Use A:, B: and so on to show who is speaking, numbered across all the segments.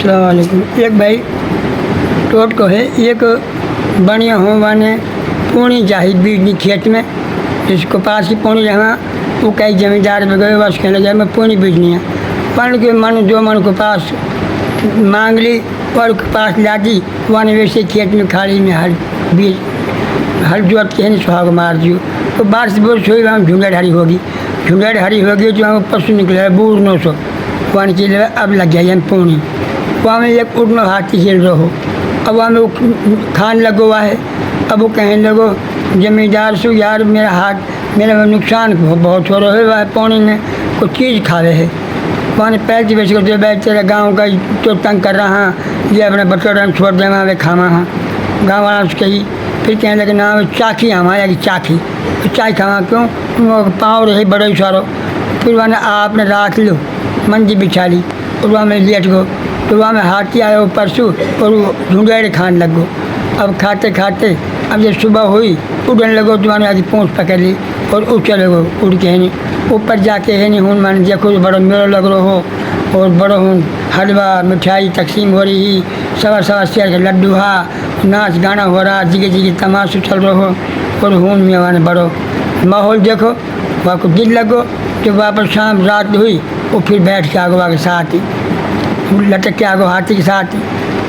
A: अस्सलाम वालेकुम। एक भाई टोट को है, एक बढ़िया हो माने पूनी चाहिए बीजनी खेत में, जिसको पास ही पूनी जहाँ वो कई जमींदार में गए बस कहने जाए मैं पूनी बीजनी है। पढ़ के मन जो मन को पास मांग ली और के पास ला दी, वन वैसे खेत में खाली में हल बीज हल जोत के सुहाग मार दियो तो बारिश बोर्श हुई वहाँ झुंगड़ हरी होगी, झुंगड़ हरी होगी तो वहाँ पशु निकले बूढ़ नो सो वन के लिए अब लग गया पूनी वहाँ में एक उड़नो हाथी खेल रहो। अब वहाँ में खान लगो हुआ है। अब वो कहने लगो जमींदार से यार मेरा हाथ मेरा नुकसान बहुत हो रहा है, वह पानी में कुछ चीज़ खा रहे है पानी पैर की बेच कर बैठ तेरा गाँव का तो तंग कर रहा हाँ, ये अपने बच्चों को छोड़ दे वहाँ खावा हाँ। गाँव वाला उसके ही फिर कहने लगे ना चाकी हमारा कि चाकी तो चाय खावा क्यों वो पाँव रहे बड़े सारो। फिर वहाँ आपने राख लो मंजी बिछा ली और वहाँ में लेट गो तो वहाँ में हाथी आया परसों और वो ढूंढे खाने लग गो। अब खाते खाते अब जब सुबह हुई उड़ने लगो तो मैंने आगे पूँछ पकड़ ली और उड़ चले गो उड़ के है नहीं ऊपर जाके है नहीं हूँ मैंने देखो बड़ो मेला लग रहा हो और बड़ो हूँ हलवा मिठाई तकसीम हो रही सवा सवा शेर के लड्डू हा नाच गाना हो रहा जिगे जिगे तमाशा चल रहा हो और हूँ में मैंने बड़ो माहौल देखो वहाँ को दिल लगो। जब वापस शाम रात हुई वो फिर बैठ के आगो के साथ ही लटक के आगो हाथी के साथ ही।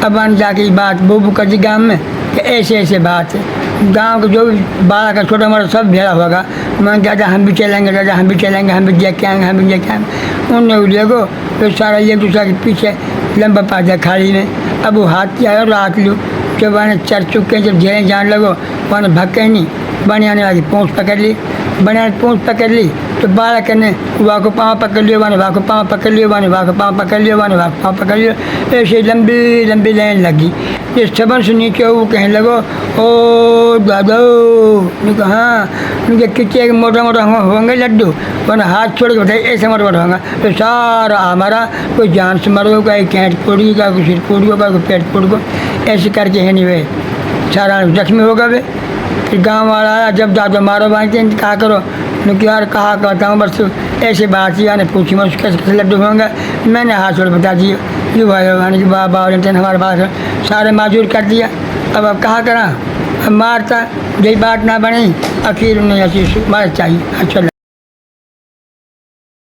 A: अब आने जाके बात बूबू कर दी गाँव में कि ऐसे ऐसे बात है। गांव के जो भी बड़ा का छोटा मोटा सब भेड़ा होगा मैं दादा हम भी चलेंगे दादा हम भी चलेंगे हम भी देख के आएंगे हम भी देख के आएंगे उनने देखो तो सारा एक दूसरे के पीछे लंबा पाजा खाली में। अब वो हाथी आया रात लो जब मैंने चढ़ चुके जब झेले जान लगो मैंने भक्के नहीं बनिया ने आगे पूँछ पकड़ ली बनिया ने पूँछ पकड़ ली तो बारह करने वहाँ को पाँव पकड़ लियो वाने वहाँ को पाँव पकड़ लियो वाने वहाँ को पाँव पकड़ लियो वाने वहाँ को पाँव पकड़ लियो ऐसे लंबी लंबी लाइन लगी। इस सबन से नीचे वो कहने लगो ओ दादो कहा हाँ उनके कितने मोटा मोटा होंगे लड्डू वरना हाथ छोड़ के बताइए ऐसे मोटा मोटा होगा तो सारा हमारा कोई जान से मरो का कैंट फोड़ी का कोई सिर फोड़ी होगा कोई पेट फोड़ को ऐसे करके है नहीं वे सारा जख्मी होगा वे। फिर गाँव वाला आया जब दादो मारो बांधते कहा करो क्योंकि यार कहा कहता हूँ बस ऐसे बात ही आने पूछी मैं कैसे कैसे लड्डू होंगे मैंने हाथ छोड़ बता दिए जो भाई भगवान की बाबा हमारे पास सारे माजूर कर दिया। अब कहा करा अब मारता यही बात ना बनी आखिर उन्हें ऐसी मार चाहिए अच्छा।